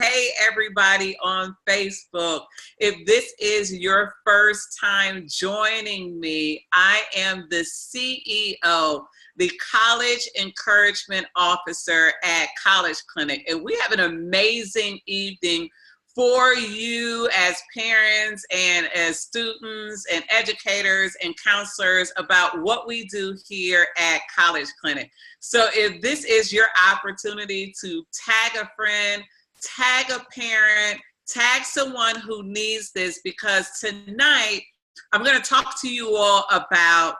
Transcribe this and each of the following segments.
Hey, everybody on Facebook. If this is your first time joining me, I am the CEO, the College Encouragement Officer at College Clinic. And we have an amazing evening for you as parents and as students and educators and counselors about what we do here at College Clinic. So if this is your opportunity to tag a friend, tag a parent, tag someone who needs this, because tonight I'm going to talk to you all about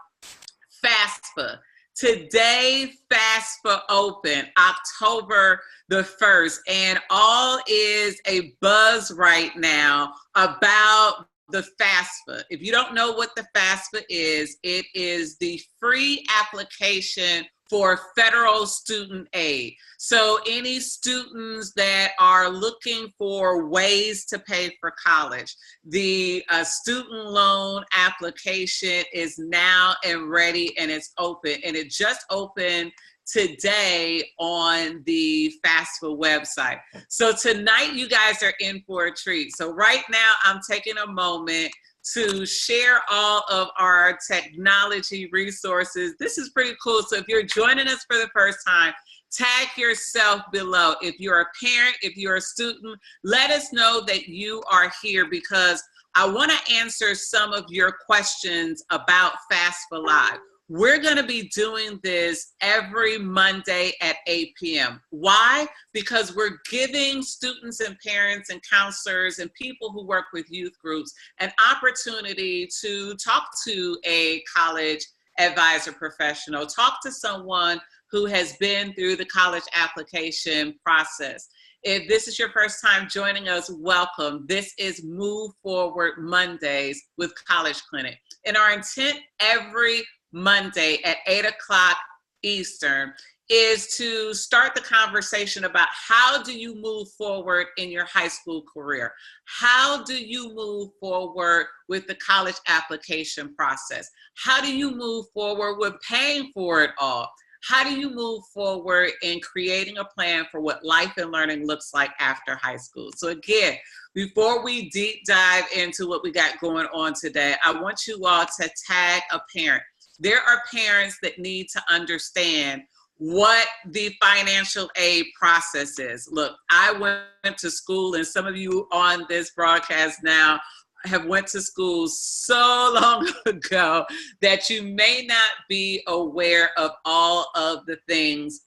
FAFSA. Today, FAFSA open, October the 1st, and all is a buzz right now about the FAFSA. If you don't know what the FAFSA is, it is the free application for federal student aid. So any students that are looking for ways to pay for college, the student loan application is now and ready, and it's open, and it just opened today on the FAFSA website. So tonight you guys are in for a treat. So right now I'm taking a moment to share all of our technology resources. This is pretty cool. So if you're joining us for the first time, tag yourself below. If you're a parent, if you're a student, let us know that you are here, because I want to answer some of your questions about FAFSA Live. We're going to be doing this every Monday at 8 p.m. Why? Because we're giving students and parents and counselors and people who work with youth groups an opportunity to talk to a college advisor professional, talk to someone who has been through the college application process. If this is your first time joining us, welcome. This is Move Forward Mondays with College Clinic. And our intent every Monday at 8 o'clock Eastern is to start the conversation about how do you move forward in your high school career? How do you move forward with the college application process? How do you move forward with paying for it all? How do you move forward in creating a plan for what life and learning looks like after high school? So again, before we deep dive into what we got going on today, I want you all to tag a parent. There are parents that need to understand what the financial aid process is. Look, I went to school, and some of you on this broadcast now have went to school so long ago that you may not be aware of all of the things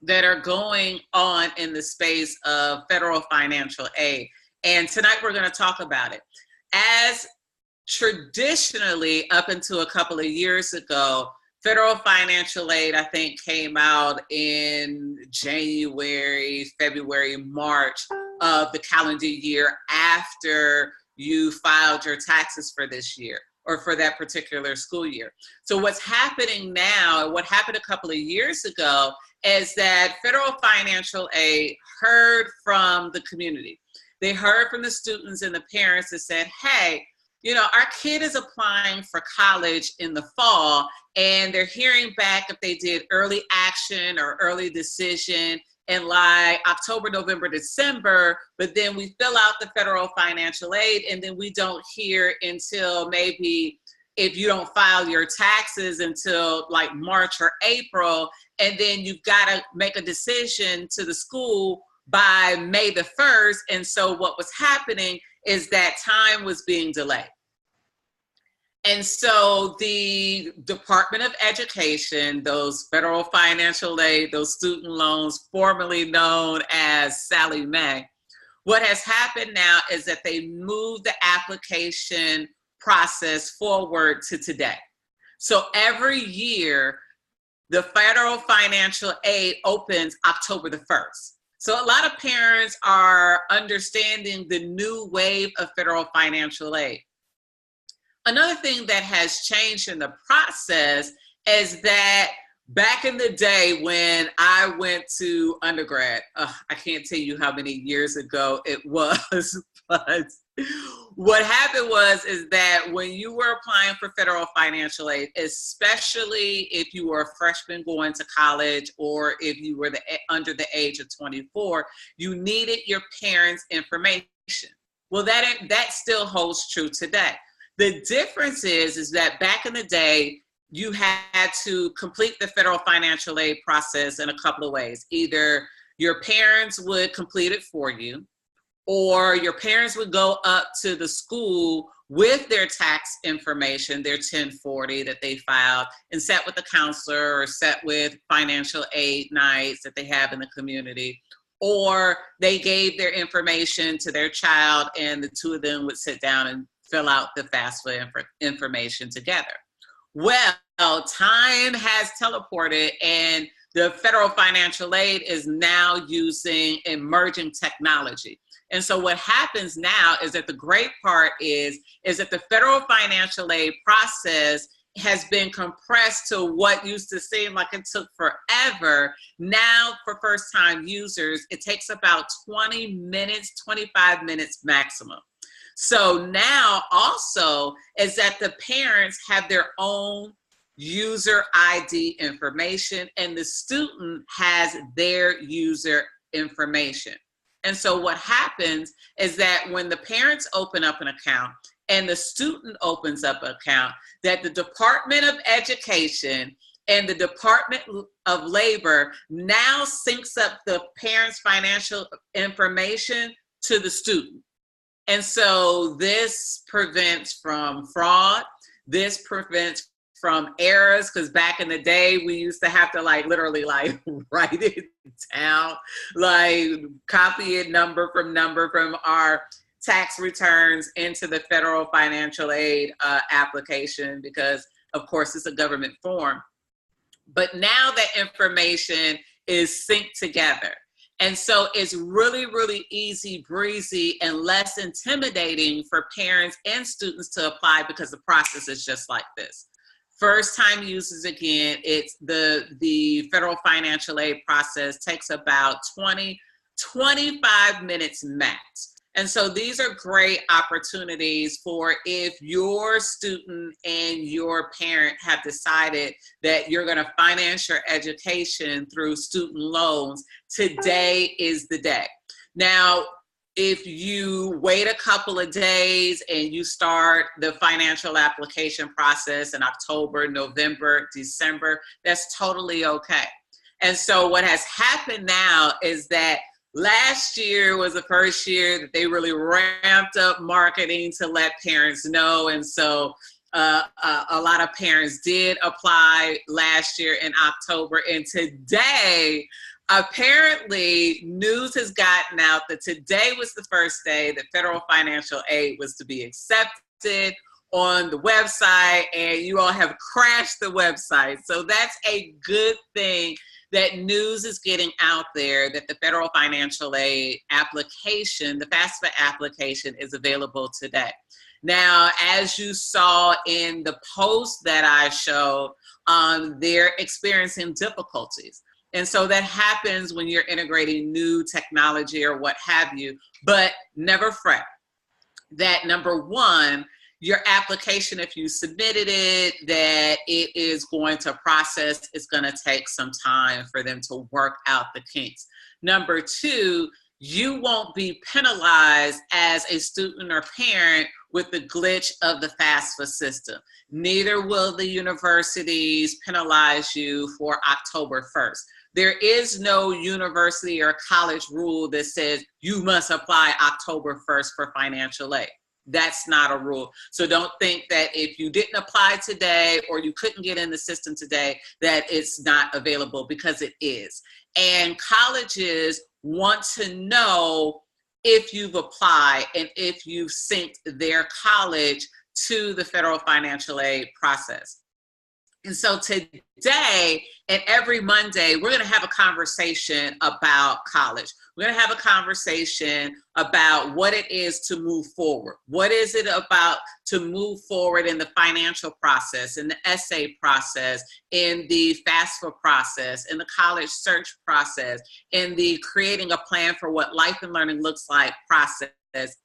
that are going on in the space of federal financial aid. And tonight we're going to talk about it. As traditionally, up until a couple of years ago, federal financial aid, I think, came out in January, February, March of the calendar year after you filed your taxes for this year or for that particular school year. So what's happening now, and what happened a couple of years ago, is that federal financial aid heard from the community. They heard from the students and the parents that said, hey, you know, our kid is applying for college in the fall, and they're hearing back if they did early action or early decision in like October, November, December, but then we fill out the federal financial aid, and then we don't hear until maybe, if you don't file your taxes, until like March or April, and then you've got to make a decision to the school by May the 1st. And so what was happening is that time was being delayed. And so the Department of Education, those federal financial aid, those student loans, formerly known as Sallie Mae, what has happened now is that they moved the application process forward to today. So every year, the federal financial aid opens October the 1st. So a lot of parents are understanding the new wave of federal financial aid. Another thing that has changed in the process is that back in the day when I went to undergrad, I can't tell you how many years ago it was, but What happened is that when you were applying for federal financial aid, especially if you were a freshman going to college or if you were under the age of 24, you needed your parents' information. Well, that still holds true today. The difference is that back in the day, you had to complete the federal financial aid process in a couple of ways. Either your parents would complete it for you, or your parents would go up to the school with their tax information, their 1040 that they filed, and sat with a counselor or sat with financial aid nights that they have in the community. Or they gave their information to their child and the two of them would sit down and fill out the FAFSA information together. Well, time has teleported and the federal financial aid is now using emerging technology. And so what happens now is that the great part is that the federal financial aid process has been compressed to what used to seem like it took forever. Now, for first-time users, it takes about 20 minutes, 25 minutes maximum. So now also is that the parents have their own user ID information and the student has their user information. And so what happens is that when the parents open up an account and the student opens up an account, that the Department of Education and the Department of Labor now syncs up the parents' financial information to the student. And so this prevents from fraud, this prevents from errors, because back in the day, we used to have to literally write it down, copy it number from our tax returns into the federal financial aid application, because of course it's a government form. But now that information is synced together. And so it's really, really easy breezy and less intimidating for parents and students to apply because the process is just like this. First time users, again, it's the federal financial aid process takes about 25 minutes max. And so these are great opportunities for if your student and your parent have decided that you're going to finance your education through student loans, today is the day. Now, if you wait a couple of days and you start the financial application process in October, November, December, that's totally okay. And so what has happened now is that last year was the first year that they really ramped up marketing to let parents know. And so a lot of parents did apply last year in October. And today, apparently, news has gotten out that today was the first day that federal financial aid was to be accepted on the website, and you all have crashed the website. So that's a good thing that news is getting out there that the federal financial aid application, the FAFSA application, is available today. Now, as you saw in the post that I showed, they're experiencing difficulties. And so that happens when you're integrating new technology or what have you, but never fret. That number one, your application, if you submitted it, that it is going to process, it's going to take some time for them to work out the kinks. Number two, you won't be penalized as a student or parent with the glitch of the FAFSA system. Neither will the universities penalize you for October 1st. There is no university or college rule that says you must apply October 1st for financial aid. That's not a rule. So don't think that if you didn't apply today or you couldn't get in the system today, that it's not available, because it is. And colleges want to know if you've applied and if you've synced their college to the federal financial aid process. And so today and every Monday, we're going to have a conversation about college. We're going to have a conversation about what it is to move forward. What is it about to move forward in the financial process, in the essay process, in the FAFSA process, in the college search process, in the creating a plan for what life and learning looks like process.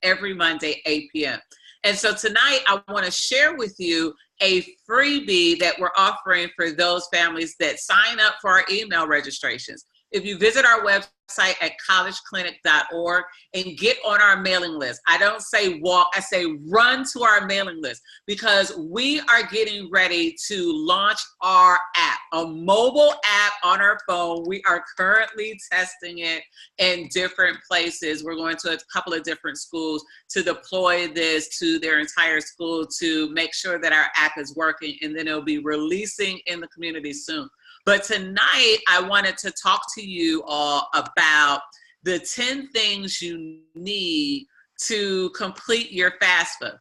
every Monday, 8 p.m. And so tonight I want to share with you a freebie that we're offering for those families that sign up for our email registrations. If you visit our website at collegeclinic.org and get on our mailing list, I don't say walk, I say run to our mailing list, because we are getting ready to launch our app, a mobile app on our phone. We are currently testing it in different places. We're going to a couple of different schools to deploy this to their entire school to make sure that our app is working, and then it'll be releasing in the community soon. But tonight, I wanted to talk to you all about the 10 things you need to complete your FAFSA.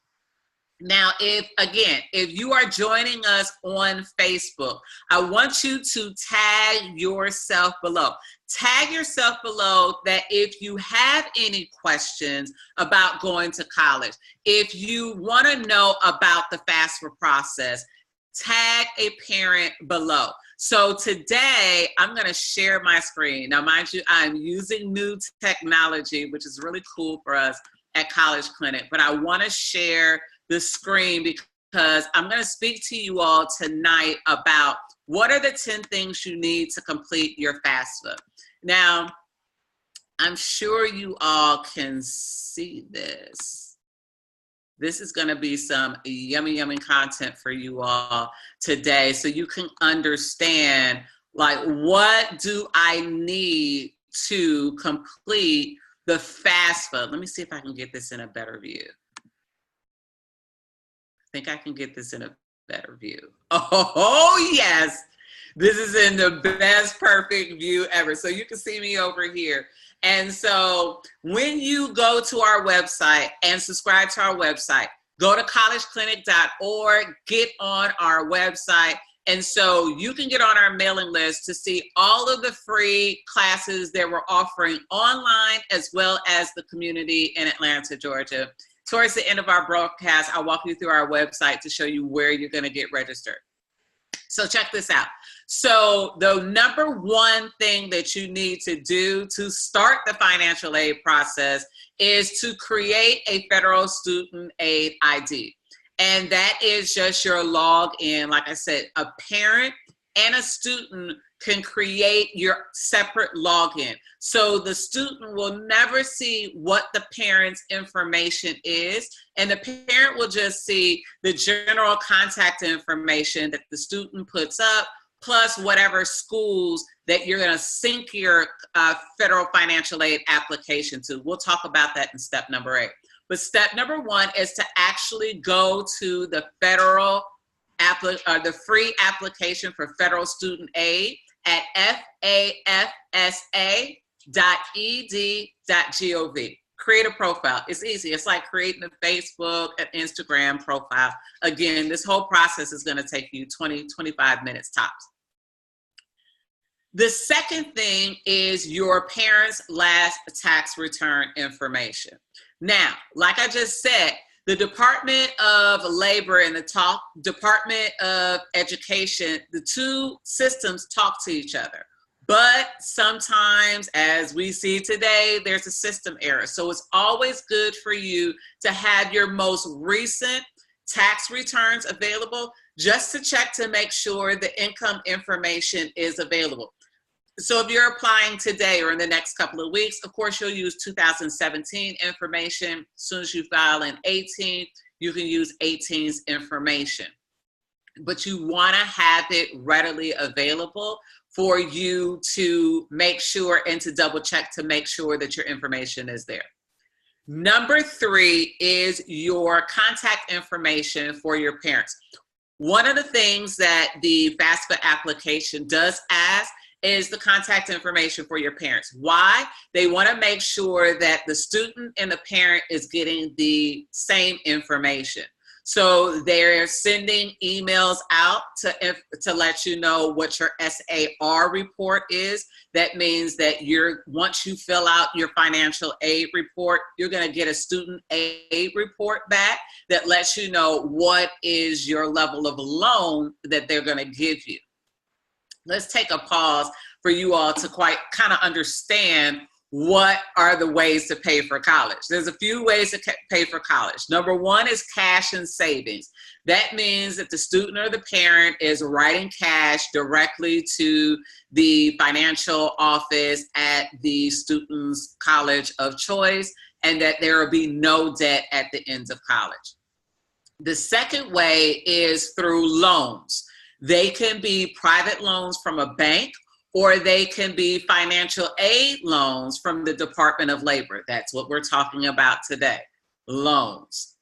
Now, if you are joining us on Facebook, I want you to tag yourself below. Tag yourself below that if you have any questions about going to college, if you want to know about the FAFSA process, tag a parent below. So today, I'm going to share my screen. Now, mind you, I'm using new technology, which is really cool for us at College Clinic, but I want to share the screen because I'm going to speak to you all tonight about what are the 10 things you need to complete your FAFSA. Now, I'm sure you all can see this. This is going to be some yummy, yummy content for you all today, so you can understand, like, what do I need to complete the FAFSA? Let me see if I can get this in a better view. I think I can get this in a better view. Oh, yes. This is in the best perfect view ever. So you can see me over here. And so when you go to our website and subscribe to our website, go to collegeclinic.org, get on our website. And so you can get on our mailing list to see all of the free classes that we're offering online, as well as the community in Atlanta, Georgia. Towards the end of our broadcast, I'll walk you through our website to show you where you're going to get registered. So check this out. So the number one thing that you need to do to start the financial aid process is to create a federal student aid ID. And that is just your login. Like I said, a parent and a student can create your separate login. So the student will never see what the parent's information is, and the parent will just see the general contact information that the student puts up, plus whatever schools that you're gonna sync your federal financial aid application to. We'll talk about that in step number 8. But step number 1 is to actually go to the federal the free application for federal student aid at fafsa.ed.gov. Create a profile. It's easy. It's like creating a Facebook, an Instagram profile. Again, this whole process is going to take you 20, 25 minutes tops. The second thing is your parents' last tax return information. Now, like I just said, the Department of Labor and the Department of Education, the two systems talk to each other. But sometimes, as we see today, there's a system error. So it's always good for you to have your most recent tax returns available, just to check to make sure the income information is available. So if you're applying today or in the next couple of weeks, of course, you'll use 2017 information. As soon as you file in 18, you can use 18's information. But you want to have it readily available for you to make sure and to double check to make sure that your information is there. Number 3 is your contact information for your parents. One of the things that the FAFSA application does ask is the contact information for your parents. Why? They want to make sure that the student and the parent is getting the same information. So they're sending emails out to let you know what your SAR report is. That means that once you fill out your financial aid report, you're going to get a student aid report back that lets you know what is your level of loan that they're going to give you. Let's take a pause for you all to kind of understand what are the ways to pay for college? There's a few ways to pay for college. Number one is cash and savings. That means that the student or the parent is writing cash directly to the financial office at the student's college of choice, and that there will be no debt at the end of college. The second way is through loans. They can be private loans from a bank, or they can be financial aid loans from the Department of Labor. That's what we're talking about today. Loans.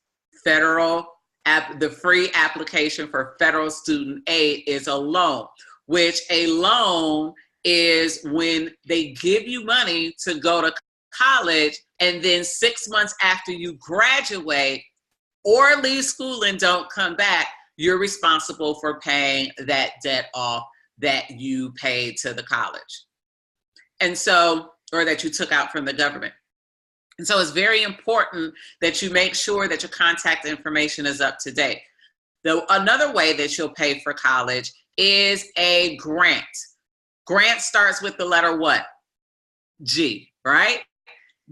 The free application for federal student aid is a loan, which a loan is when they give you money to go to college, and then 6 months after you graduate or leave school and don't come back, you're responsible for paying that debt off that you paid to the college. And so, or that you took out from the government. And so it's very important that you make sure that your contact information is up to date. Another way that you'll pay for college is a grant. Grant starts with the letter what? G, right?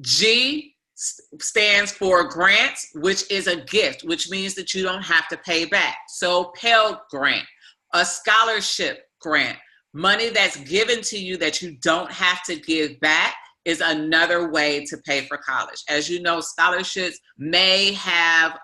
G stands for grants, which is a gift, which means that you don't have to pay back. So Pell Grant, a scholarship grant, money that's given to you that you don't have to give back, is another way to pay for college. As you know, scholarships may have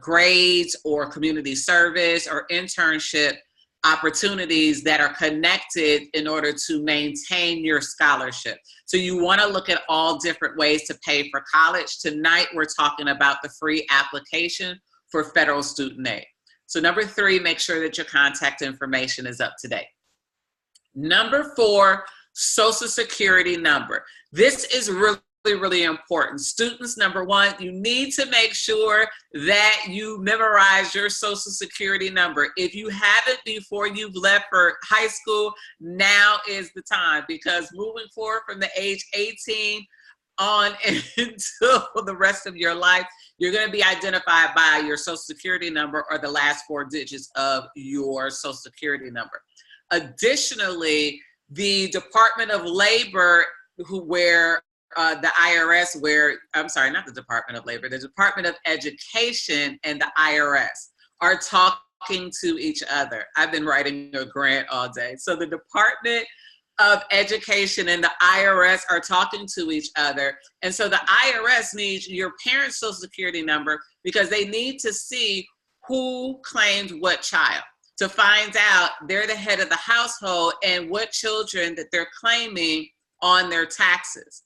grades or community service or internship opportunities that are connected in order to maintain your scholarship. So you want to look at all different ways to pay for college. Tonight, we're talking about the free application for federal student aid. So number 3, make sure that your contact information is up to date. Number 4, Social Security number. This is really important. Students, number 1, you need to make sure that you memorize your Social Security number. If you haven't before you've left for high school, now is the time, because moving forward from the age 18 on until the rest of your life, you're going to be identified by your Social Security number or the last 4 digits of your Social Security number. Additionally, the Department of Labor, the IRS, not the Department of Labor, the Department of Education and the IRS are talking to each other. I've been writing a grant all day. So the Department of Education and the IRS are talking to each other. And so the IRS needs your parents' Social Security number because they need to see who claimed what child, to find out they're the head of the household and what children that they're claiming on their taxes.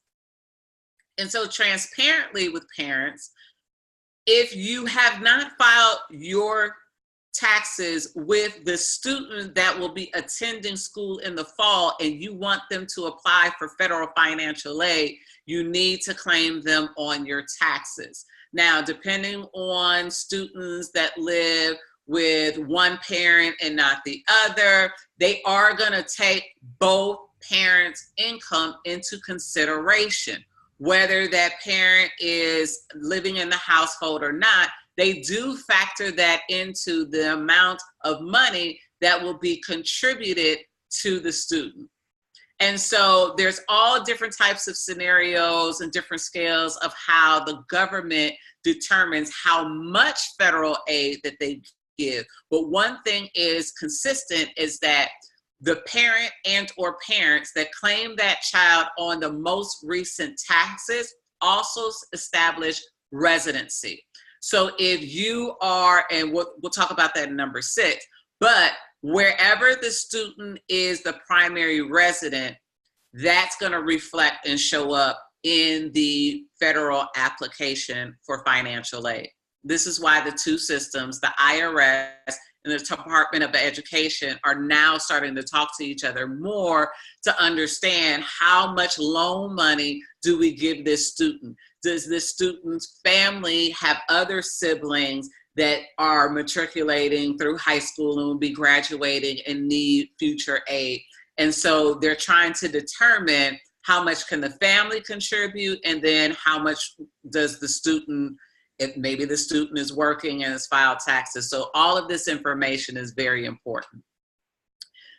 And so transparently with parents, if you have not filed your taxes with the student that will be attending school in the fall and you want them to apply for federal financial aid, you need to claim them on your taxes. Now, depending on students that live with one parent and not the other, they are going to take both parents' income into consideration. Whether that parent is living in the household or not, they do factor that into the amount of money that will be contributed to the student. And so there's all different types of scenarios and different scales of how the government determines how much federal aid that they give. But one thing is consistent is that the parent and or parents that claim that child on the most recent taxes also establish residency. So if you are, and we'll talk about that in number 6, but wherever the student is the primary resident, that's going to reflect and show up in the federal application for financial aid. This is why the 2 systems, the IRS and the Department of Education, are now starting to talk to each other more to understand how much loan money do we give this student. Does this student's family have other siblings that are matriculating through high school and will be graduating and need future aid? And so they're trying to determine how much can the family contribute, and then how much does the student, if maybe the student is working and has filed taxes. So all of this information is very important.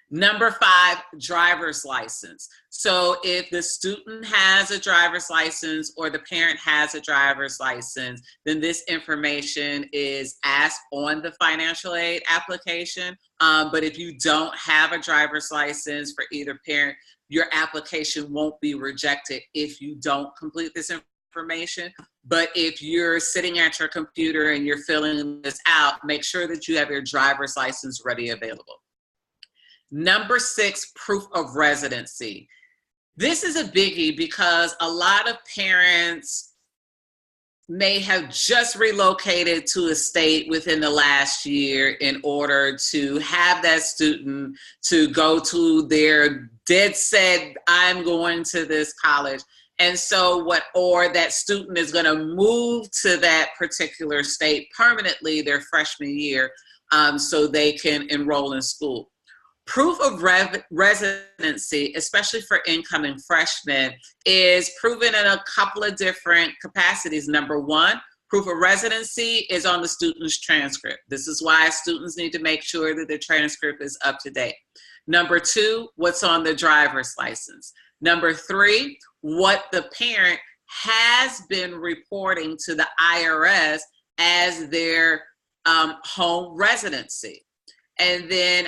Number 5, driver's license. So if the student has a driver's license or the parent has a driver's license, then this information is asked on the financial aid application. But if you don't have a driver's license for either parent, your application won't be rejected if you don't complete this information. But if you're sitting at your computer and you're filling this out, make sure that you have your driver's license ready available. Number 6, proof of residency. This is a biggie because a lot of parents may have just relocated to a state within the last year in order to have that student to go to their dead set, I'm going to this college. And so or that student is going to move to that particular state permanently their freshman year so they can enroll in school. Proof of residency, especially for incoming freshmen, is proven in a couple of different capacities. Number 1, proof of residency is on the student's transcript. This is why students need to make sure that the transcript is up to date. Number 2, what's on the driver's license. Number 3, what the parent has been reporting to the IRS as their home residency. And then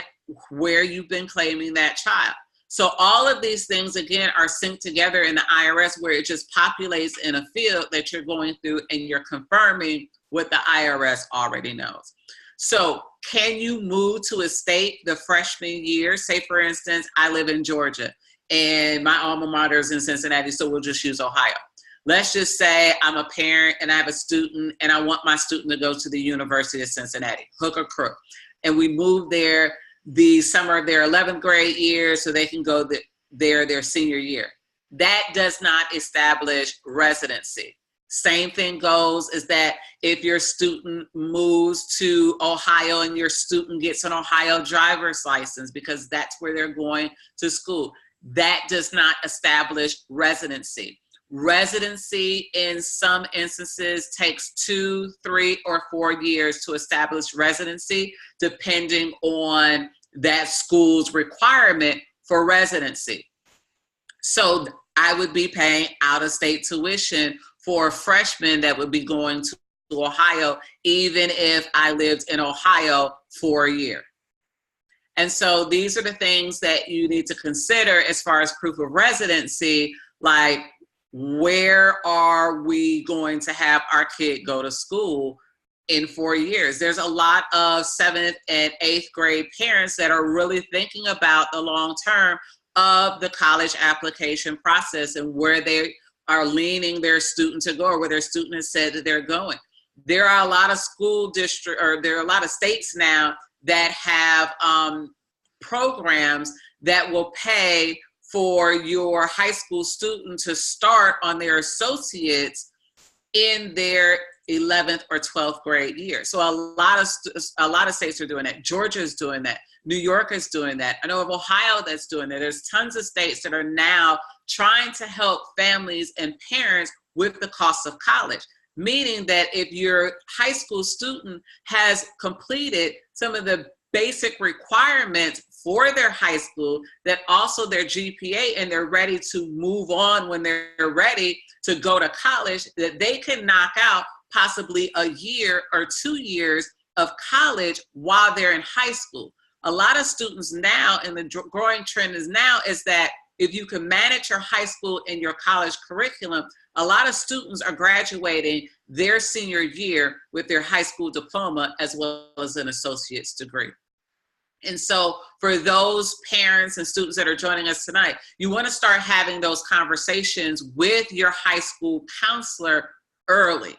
where you've been claiming that child. So all of these things, again, are synced together in the IRS where it just populates in a field that you're going through and you're confirming what the IRS already knows. So can you move to a state the freshman year? Say, for instance, I live in Georgia and my alma mater is in Cincinnati, so we'll just use Ohio. Let's just say I'm a parent and I have a student and I want my student to go to the University of Cincinnati, hook or crook. And we move there the summer of their 11th grade year so they can go there their senior year. That does not establish residency. Same thing goes is that if your student moves to Ohio and your student gets an Ohio driver's license because that's where they're going to school, that does not establish residency. Residency in some instances takes 2, 3, or 4 years to establish residency, depending on that school's requirement for residency. So I would be paying out-of-state tuition for a freshman that would be going to Ohio, even if I lived in Ohio for a year. And so these are the things that you need to consider as far as proof of residency, like where are we going to have our kid go to school in 4 years? There's a lot of 7th and 8th grade parents that are really thinking about the long term of the college application process and where they are leaning their student to go or where their student has said that they're going. There are a lot of school districts, or there are a lot of states now that have programs that will pay for your high school student to start on their associates in their 11th or 12th grade year. So a lot of states are doing that. Georgia is doing that. New York is doing that. I know of Ohio that's doing that. There's tons of states that are now trying to help families and parents with the cost of college, meaning that if your high school student has completed some of the basic requirements for their high school, that also their GPA, and they're ready to move on when they're ready to go to college, that they can knock out possibly a year or 2 years of college while they're in high school. A lot of students now, and the growing trend is that if you can manage your high school and your college curriculum, a lot of students are graduating their senior year with their high school diploma as well as an associate's degree. And so for those parents and students that are joining us tonight, you want to start having those conversations with your high school counselor early.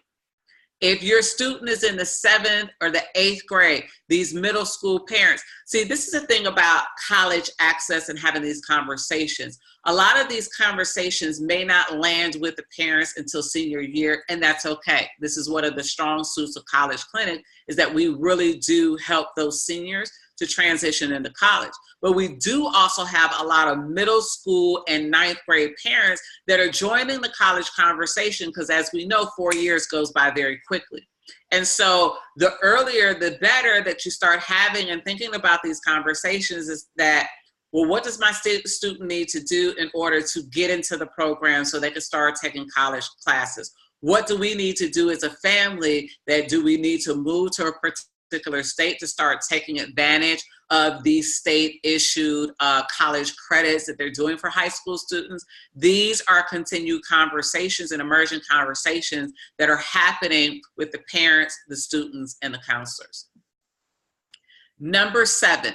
If your student is in the 7th or the 8th grade, these middle school parents, see, this is the thing about college access and having these conversations. A lot of these conversations may not land with the parents until senior year, and that's okay. This is one of the strong suits of College Clinic, is that we really do help those seniors to transition into college. But we do also have a lot of middle school and 9th grade parents that are joining the college conversation because, as we know, 4 years goes by very quickly. And so the earlier, the better that you start having and thinking about these conversations is that Well, what does my student need to do in order to get into the program so they can start taking college classes? What do we need to do as a family? That do we need to move to a particular state to start taking advantage of these state-issued college credits that they're doing for high school students? These are continued conversations and emerging conversations that are happening with the parents, the students, and the counselors. Number 7,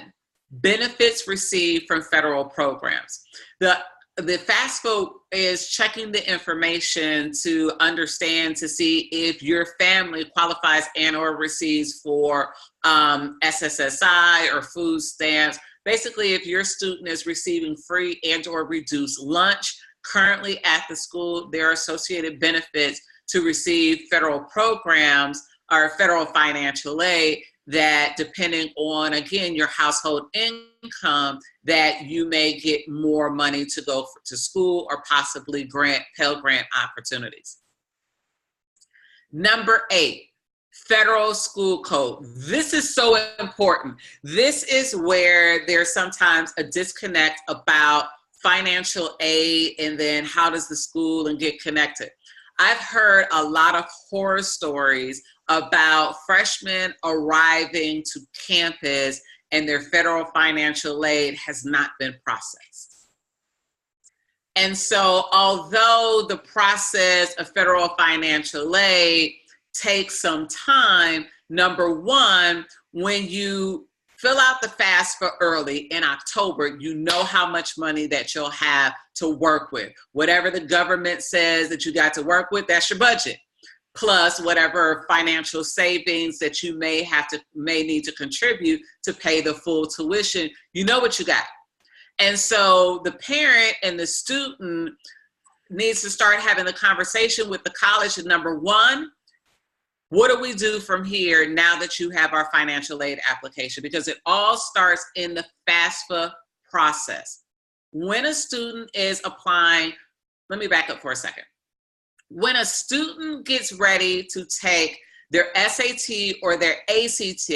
benefits received from federal programs. The FAFSA is checking the information to understand, to see if your family qualifies and or receives for SSSI or food stamps. Basically, if your student is receiving free and or reduced lunch currently at the school, there are associated benefits to receive federal programs or federal financial aid that, depending on, again, your household income, that you may get more money to go to school or possibly Pell Grant opportunities. Number 8, federal school code. This is so important. This is where there's sometimes a disconnect about financial aid and then how does the school and get connected. I've heard a lot of horror stories about freshmen arriving to campus and their federal financial aid has not been processed. And so although the process of federal financial aid takes some time, number 1, when you fill out the FAFSA early in October, you know how much money that you'll have to work with. Whatever the government says that you got to work with, that's your budget. Plus whatever financial savings that you may need to contribute to pay the full tuition, you know what you got. And so the parent and the student needs to start having the conversation with the college. And number 1, what do we do from here now that you have our financial aid application? Because it all starts in the FAFSA process. When a student is applying, let me back up for a second. When a student gets ready to take their SAT or their ACT,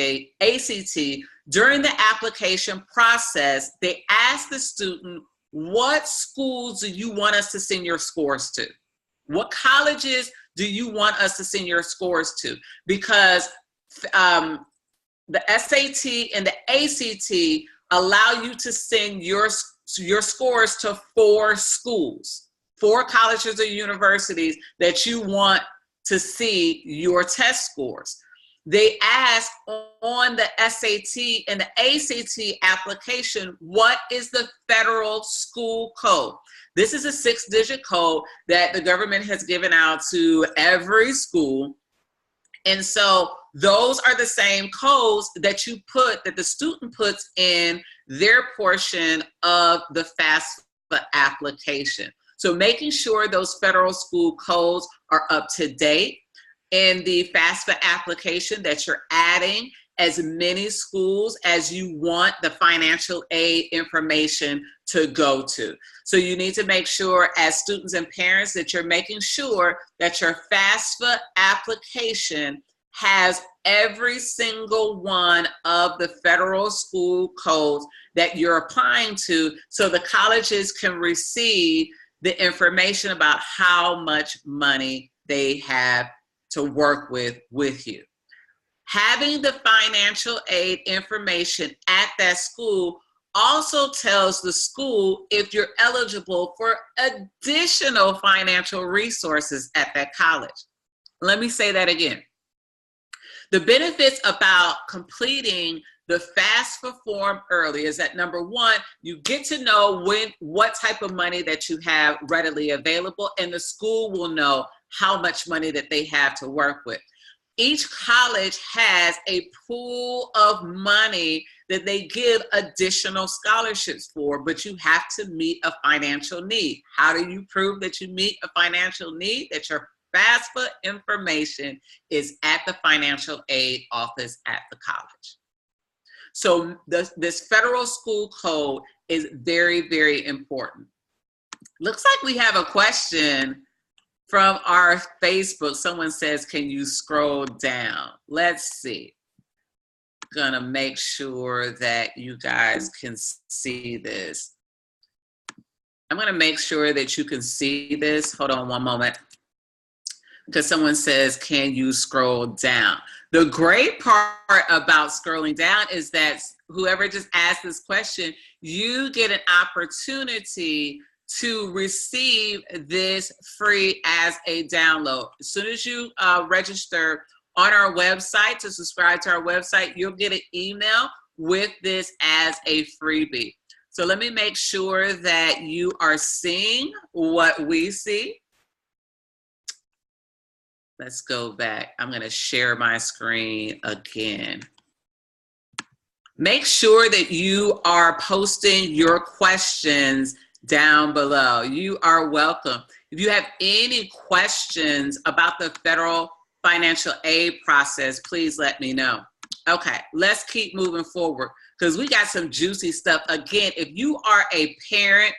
during the application process, they ask the student, what schools do you want us to send your scores to? What colleges do you want us to send your scores to? Because the SAT and the ACT allow you to send your scores to 4 schools. 4 colleges or universities that you want to see your test scores. They ask on the SAT and the ACT application, what is the federal school code? This is a 6-digit code that the government has given out to every school. And so those are the same codes that that the student puts in their portion of the FAFSA application. So making sure those federal school codes are up to date in the FAFSA application, that you're adding as many schools as you want the financial aid information to go to. So you need to make sure as students and parents that you're making sure that your FAFSA application has every single one of the federal school codes that you're applying to, so the colleges can receive the information about how much money they have to work with you. Having the financial aid information at that school also tells the school if you're eligible for additional financial resources at that college. Let me say that again. The benefits about completing the FAFSA form early is that number 1, you get to know what type of money that you have readily available, and the school will know how much money that they have to work with. Each college has a pool of money that they give additional scholarships for, but you have to meet a financial need. How do you prove that you meet a financial need? That your FAFSA information is at the financial aid office at the college. So this federal school code is very, very important. Looks like we have a question from our Facebook. Someone says, can you scroll down? Let's see. gonna make sure that you guys can see this. I'm gonna make sure that you can see this. Hold on one moment. Because someone says, can you scroll down? The great part about scrolling down is that whoever just asked this question, you get an opportunity to receive this free as a download. As soon as you register on our website to subscribe to our website, you'll get an email with this as a freebie. So let me make sure that you are seeing what we see. Let's go back. I'm going to share my screen again. Make sure that you are posting your questions down below. You are welcome. If you have any questions about the federal financial aid process, please let me know. Okay, let's keep moving forward because we got some juicy stuff. Again, if you are a parent,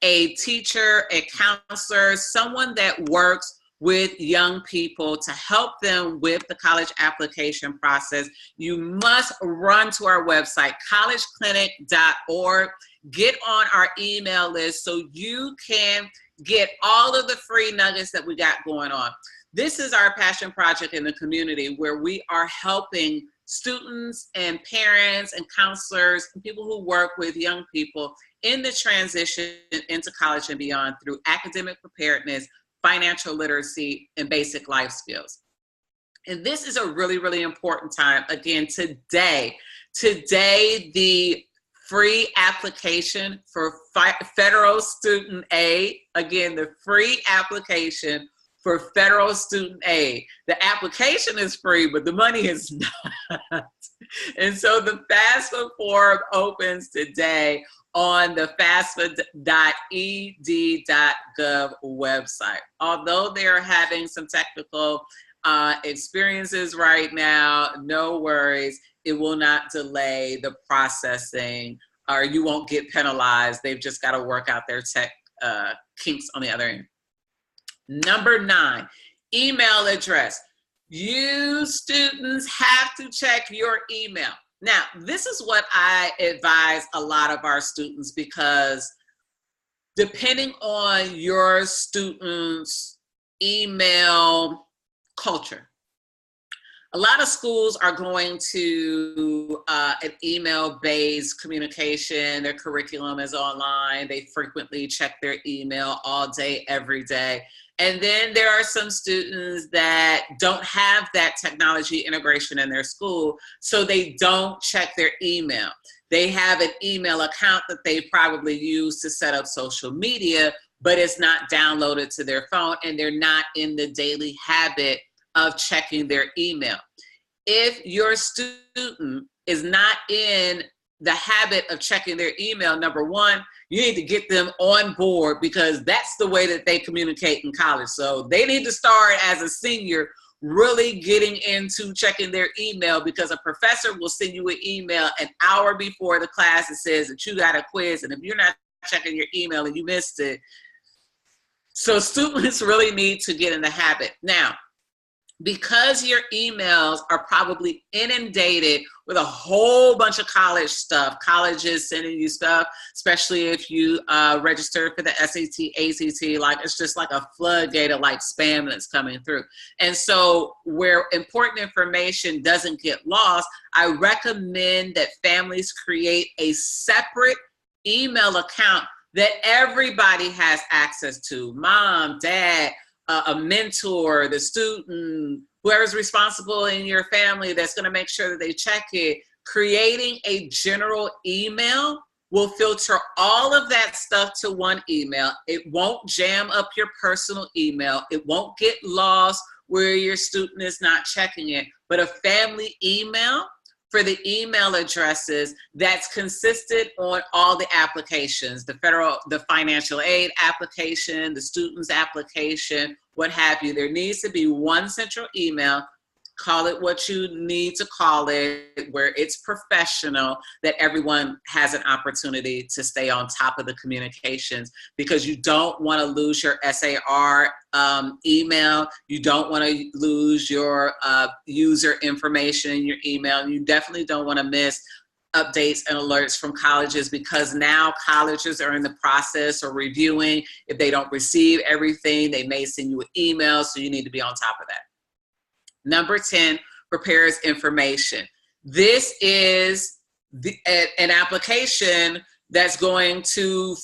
a teacher, a counselor, someone that works with young people to help them with the college application process, you must run to our website, collegeclinic.org. Get on our email list so you can get all of the free nuggets that we got going on. This is our passion project in the community where we are helping students and parents and counselors and people who work with young people in the transition into college and beyond through academic preparedness, financial literacy, and basic life skills. And this is a really, really important time. Again, today, the free application for federal student aid, again, the free application for federal student aid. The application is free, but the money is not. And so the FAFSA form opens today on the FAFSA.ed.gov website. Although they're having some technical experiences right now, no worries. It will not delay the processing, or you won't get penalized. They've just got to work out their tech kinks on the other end. Number 9, email address. You students have to check your email. Now, this is what I advise a lot of our students, because depending on your students' email culture, a lot of schools are going to an email-based communication. Their curriculum is online. They frequently check their email all day, every day. And then there are some students that don't have that technology integration in their school, so they don't check their email. They have an email account that they probably use to set up social media, but it's not downloaded to their phone, and they're not in the daily habit of checking their email. If your student is not in the habit of checking their email, number 1, you need to get them on board, because that's the way that they communicate in college. So they need to start as a senior really getting into checking their email, because a professor will send you an email an hour before the class that says that you got a quiz, and if you're not checking your email and you missed it. So students really need to get in the habit. Now, because your emails are probably inundated with a whole bunch of college stuff, colleges sending you stuff, especially if you register for the SAT, ACT, like it's just like a floodgate of like spam that's coming through. And so where important information doesn't get lost, I recommend that families create a separate email account that everybody has access to. Mom, dad, a mentor, the student, whoever's responsible in your family that's going to make sure that they check it. Creating a general email will filter all of that stuff to one email. It won't jam up your personal email. It won't get lost where your student is not checking it. But a family email for the email addresses that's consistent on all the applications, the financial aid application, the student's application, what have you. There needs to be one central email call it what you need to call it, where it's professional, that everyone has an opportunity to stay on top of the communications, because you don't want to lose your SAR email. You don't want to lose your user information in your email. And you definitely don't want to miss updates and alerts from colleges, because now colleges are in the process of reviewing. If they don't receive everything, they may send you an email, so you need to be on top of that. Number 10, prepares information. This is an application that's going to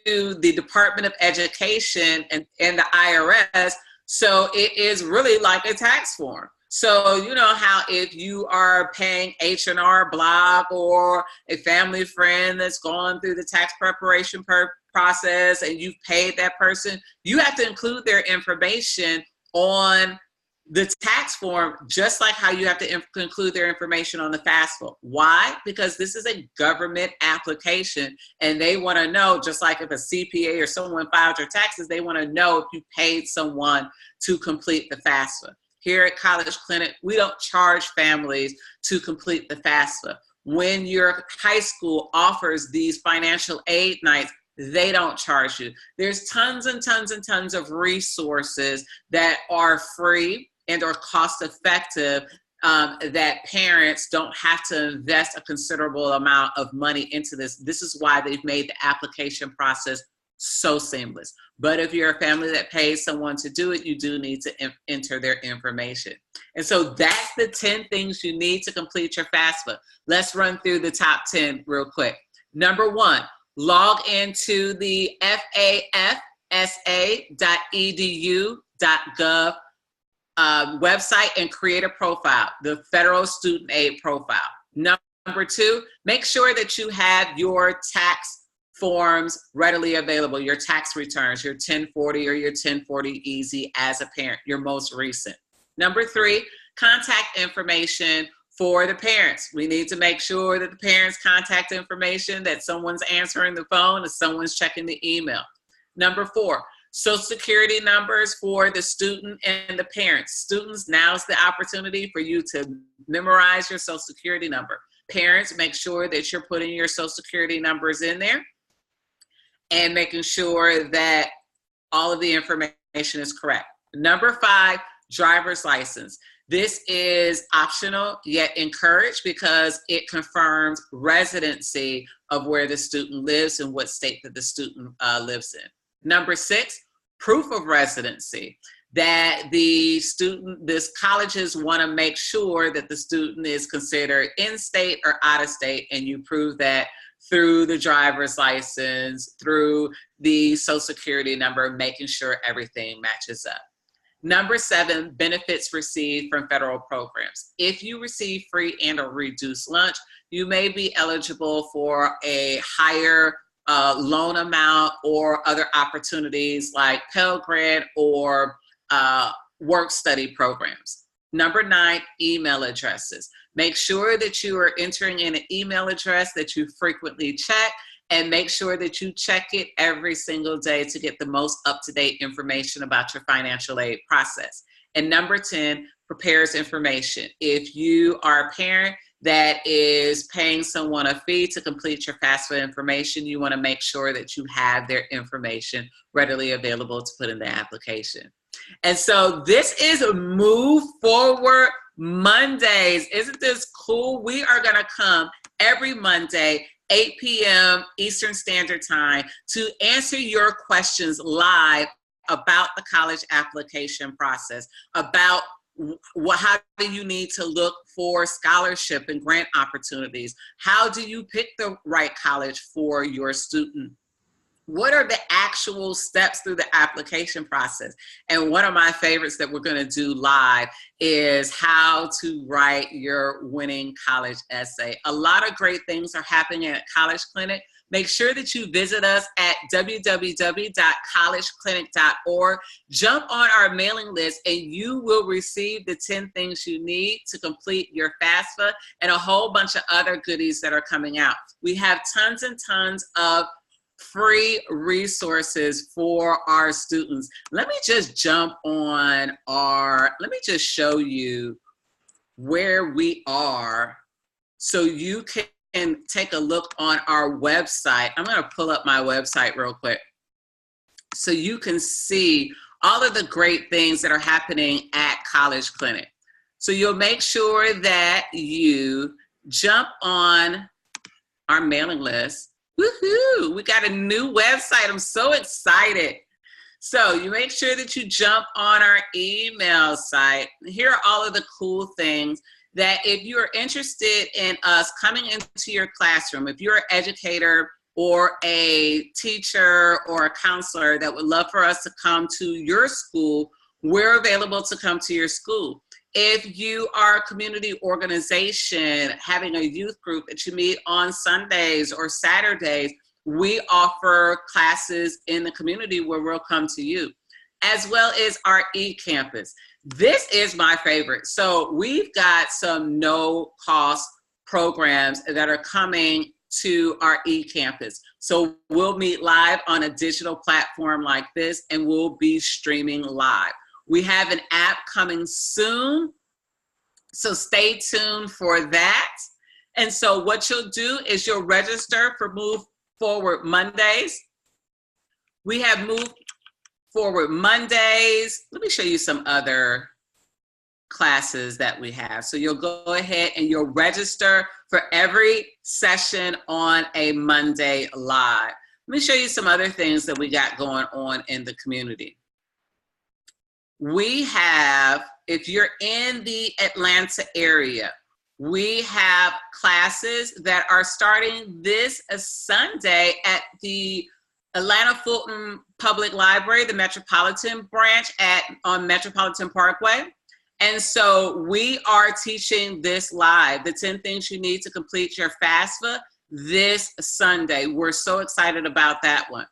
the Department of Education and the IRS. So it is really like a tax form. So you know how if you are paying H&R Block or a family friend that's gone through the tax preparation process and you've paid that person, you have to include their information on the tax form, just like how you have to include their information on the FAFSA. Why? Because this is a government application, and they want to know, just like if a CPA or someone filed your taxes, they want to know if you paid someone to complete the FAFSA. Here at College Clinic, we don't charge families to complete the FAFSA. When your high school offers these financial aid nights, they don't charge you. There's tons and tons and tons of resources that are free and are cost effective, that parents don't have to invest a considerable amount of money into this. This is why they've made the application process so seamless. But if you're a family that pays someone to do it, you do need to enter their information. And so that's the 10 things you need to complete your FAFSA. Let's run through the top 10 real quick. Number 1, log into the FAFSA.edu.gov website and create a profile, the federal student aid profile. Number 2, make sure that you have your tax forms readily available, your tax returns, your 1040 or your 1040 easy as a parent, your most recent. Number 3, contact information for the parents. We need to make sure that the parents' contact information, that someone's answering the phone and someone's checking the email. Number 4, Social Security numbers for the student and the parents. Students, now's the opportunity for you to memorize your Social Security number. Parents, make sure that you're putting your Social Security numbers in there and making sure that all of the information is correct. Number 5, driver's license. This is optional yet encouraged because it confirms residency of where the student lives and what state that the student lives in. Number 6, proof of residency. That these colleges want to make sure that the student is considered in-state or out-of-state, and you prove that through the driver's license, through the Social Security number, making sure everything matches up. Number 7, benefits received from federal programs. If you receive free and or reduced lunch, you may be eligible for a higher loan amount or other opportunities like Pell Grant or work study programs. Number 9, email addresses. Make sure that you are entering in an email address that you frequently check, and make sure that you check it every single day to get the most up-to-date information about your financial aid process. And number 10, prepares information. If you are a parent that is paying someone a fee to complete your FAFSA information, you want to make sure that you have their information readily available to put in the application. And so this is Move Forward Mondays. Isn't this cool? We are going to come every Monday, 8 p.m. Eastern Standard Time, to answer your questions live about the college application process, about how do you need to look for scholarship and grant opportunities? How do you pick the right college for your student? What are the actual steps through the application process? And one of my favorites that we're going to do live is how to write your winning college essay. A lot of great things are happening at College Clinic. Make sure that you visit us at www.collegeclinic.org. Jump on our mailing list and you will receive the 10 things you need to complete your FAFSA and a whole bunch of other goodies that are coming out. We have tons and tons of free resources for our students. Let me just jump on let me just show you where we are so you can take a look on our website. I'm going to pull up my website real quick so you can see all of the great things that are happening at College Clinic. So you'll make sure that you jump on our mailing list. Woohoo! We got a new website. I'm so excited. So you make sure that you jump on our email site. Here are all of the cool things that if you're interested in us coming into your classroom, if you're an educator or a teacher or a counselor that would love for us to come to your school, we're available to come to your school. If you are a community organization having a youth group that you meet on Sundays or Saturdays, we offer classes in the community where we'll come to you, as well as our e-campus. This is my favorite. So we've got some no-cost programs that are coming to our e-campus. So we'll meet live on a digital platform like this, and we'll be streaming live. We have an app coming soon, so stay tuned for that. And so what you'll do is you'll register for Move Forward Mondays. We have Move Forward Mondays. Let me show you some other classes that we have. So you'll go ahead and you'll register for every session on a Monday live. Let me show you some other things that we got going on in the community. We have, if you're in the Atlanta area, we have classes that are starting this Sunday at the Atlanta Fulton Public Library, the Metropolitan branch on Metropolitan Parkway. And so we are teaching this live, the 10 things you need to complete your FAFSA this Sunday. We're so excited about that one.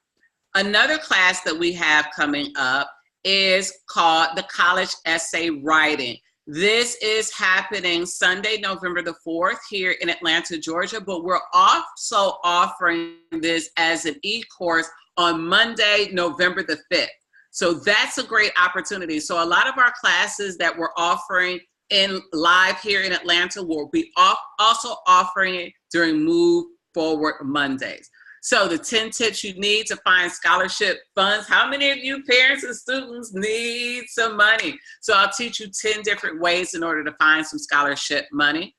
Another class that we have coming up is called the College Essay Writing. This is happening Sunday, November the 4th here in Atlanta, Georgia, but we're also offering this as an e-course on Monday, November the 5th. So that's a great opportunity. So a lot of our classes that we're offering in live here in Atlanta will be also offering it during Move Forward Mondays. So the 10 tips you need to find scholarship funds. How many of you parents and students need some money? So I'll teach you 10 different ways in order to find some scholarship money.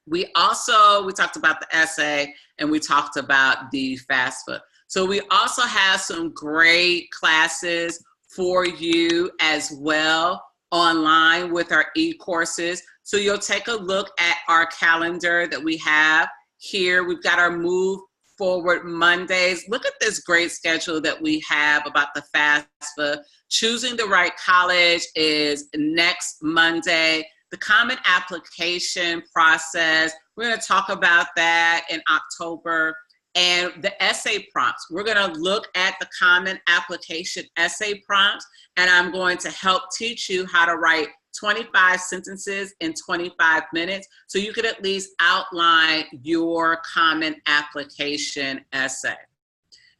We talked about the essay and we talked about the FAFSA. So we also have some great classes for you as well online with our e-courses. So you'll take a look at our calendar that we have here. We've got our Move Forward Mondays. Look at this great schedule that we have about the FAFSA. Choosing the right college is next Monday. The common application process, we're going to talk about that in October. And the essay prompts, we're going to look at the common application essay prompts, and I'm going to help teach you how to write 25 sentences in 25 minutes so you can at least outline your common application essay.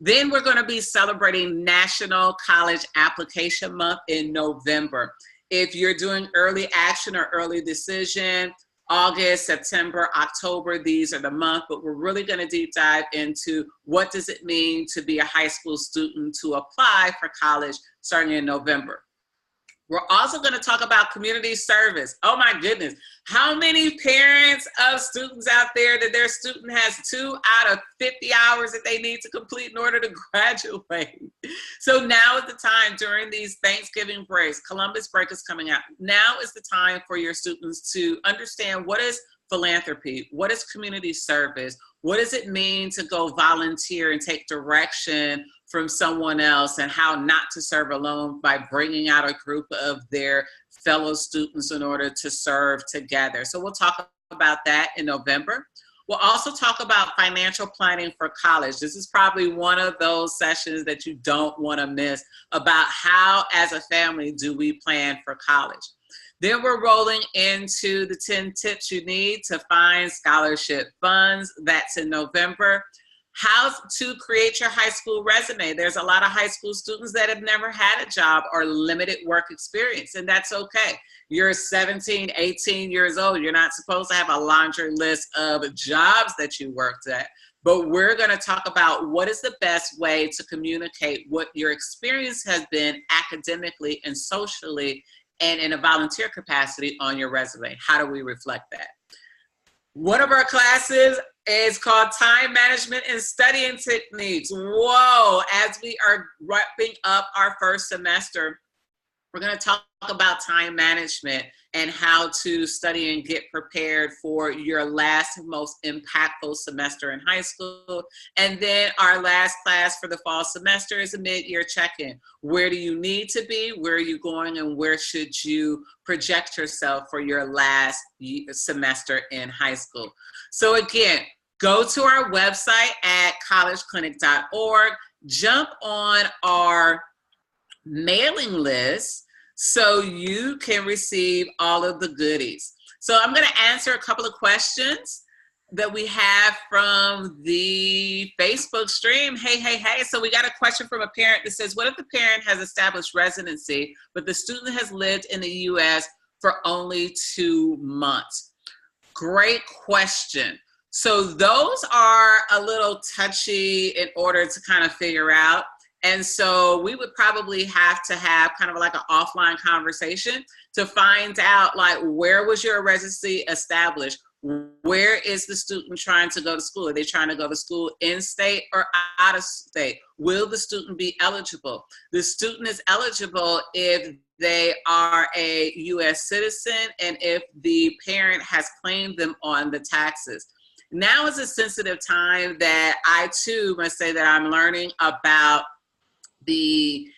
Then we're going to be celebrating National College Application Month in November. If you're doing early action or early decision, August, September, October, these are the months, but we're really going to deep dive into what does it mean to be a high school student to apply for college starting in November. We're also going to talk about community service. Oh my goodness. How many parents of students out there that their student has 2 out of 50 hours that they need to complete in order to graduate? So now is the time during these Thanksgiving breaks, Columbus break is coming out. Now is the time for your students to understand what is philanthropy, what is community service, what does it mean to go volunteer and take direction from someone else, and how not to serve alone by bringing out a group of their fellow students in order to serve together. So we'll talk about that in November. We'll also talk about financial planning for college. This is probably one of those sessions that you don't want to miss about how, as a family, do we plan for college. Then we're rolling into the 10 tips you need to find scholarship funds. That's in November. How to create your high school resume. There's a lot of high school students that have never had a job or limited work experience, and that's okay. You're 17, 18 years old. You're not supposed to have a laundry list of jobs that you worked at, but we're going to talk about what is the best way to communicate what your experience has been academically and socially and in a volunteer capacity on your resume. How do we reflect that? One of our classes is called Time Management and Studying Techniques. Whoa, as we are wrapping up our first semester, we're going to talk about time management and how to study and get prepared for your last most impactful semester in high school. And then our last class for the fall semester is a mid-year check-in. Where do you need to be? Where are you going? And where should you project yourself for your last semester in high school? So again, go to our website at collegeclinic.org, jump on our mailing list so you can receive all of the goodies. So I'm going to answer a couple of questions that we have from the Facebook stream. Hey. So we got a question from a parent that says, what if the parent has established residency, but the student has lived in the US for only 2 months? Great question. So those are a little touchy in order to kind of figure out. And so we would probably have to have kind of like an offline conversation to find out, like, where was your residency established? Where is the student trying to go to school? Are they trying to go to school in state or out of state? Will the student be eligible? The student is eligible if they are a US citizen and if the parent has claimed them on the taxes. Now is a sensitive time that I too must say that I'm learning about the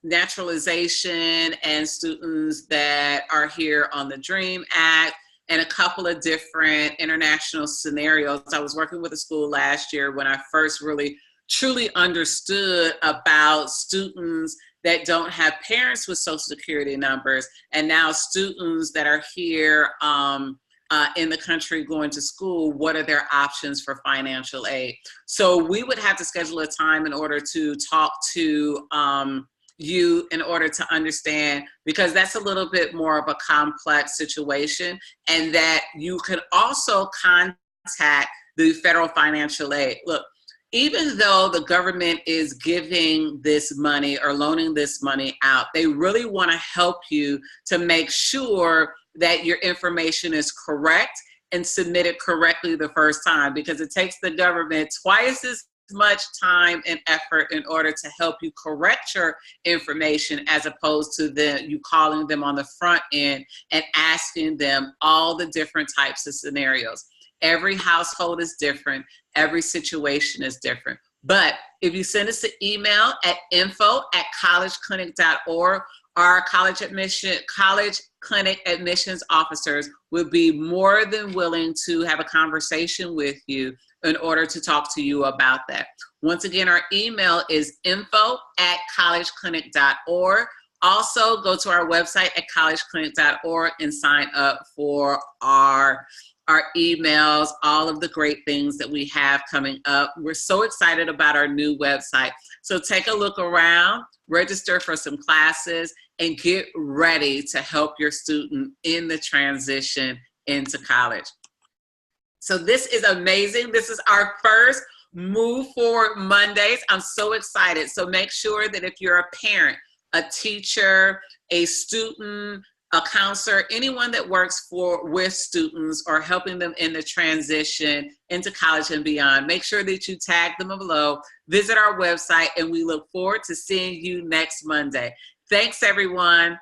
naturalization and students that are here on the DREAM Act and a couple of different international scenarios. I was working with a school last year when I first really truly understood about students that don't have parents with Social Security numbers, and now students that are here in the country going to school, what are their options for financial aid? So we would have to schedule a time in order to talk to you in order to understand, because that's a little bit more of a complex situation, and that you could also contact the federal financial aid. Look, even though the government is giving this money or loaning this money out, they really want to help you to make sure that your information is correct and submitted correctly the first time, because it takes the government twice as much time and effort in order to help you correct your information, as opposed to you calling them on the front end and asking them all the different types of scenarios. Every household is different. Every situation is different. But if you send us an email at info@collegeclinic.org, our college clinic admissions officers will be more than willing to have a conversation with you in order to talk to you about that. Once again, our email is info@collegeclinic.org. Also, go to our website at collegeclinic.org and sign up for our emails, all of the great things that we have coming up. We're so excited about our new website. So take a look around, register for some classes, and get ready to help your student in the transition into college. So this is amazing. This is our first Move Forward Mondays. I'm so excited. So make sure that if you're a parent, a teacher, a student, a counselor, anyone that works with students or helping them in the transition into college and beyond, make sure that you tag them below, visit our website, and we look forward to seeing you next Monday. Thanks, everyone.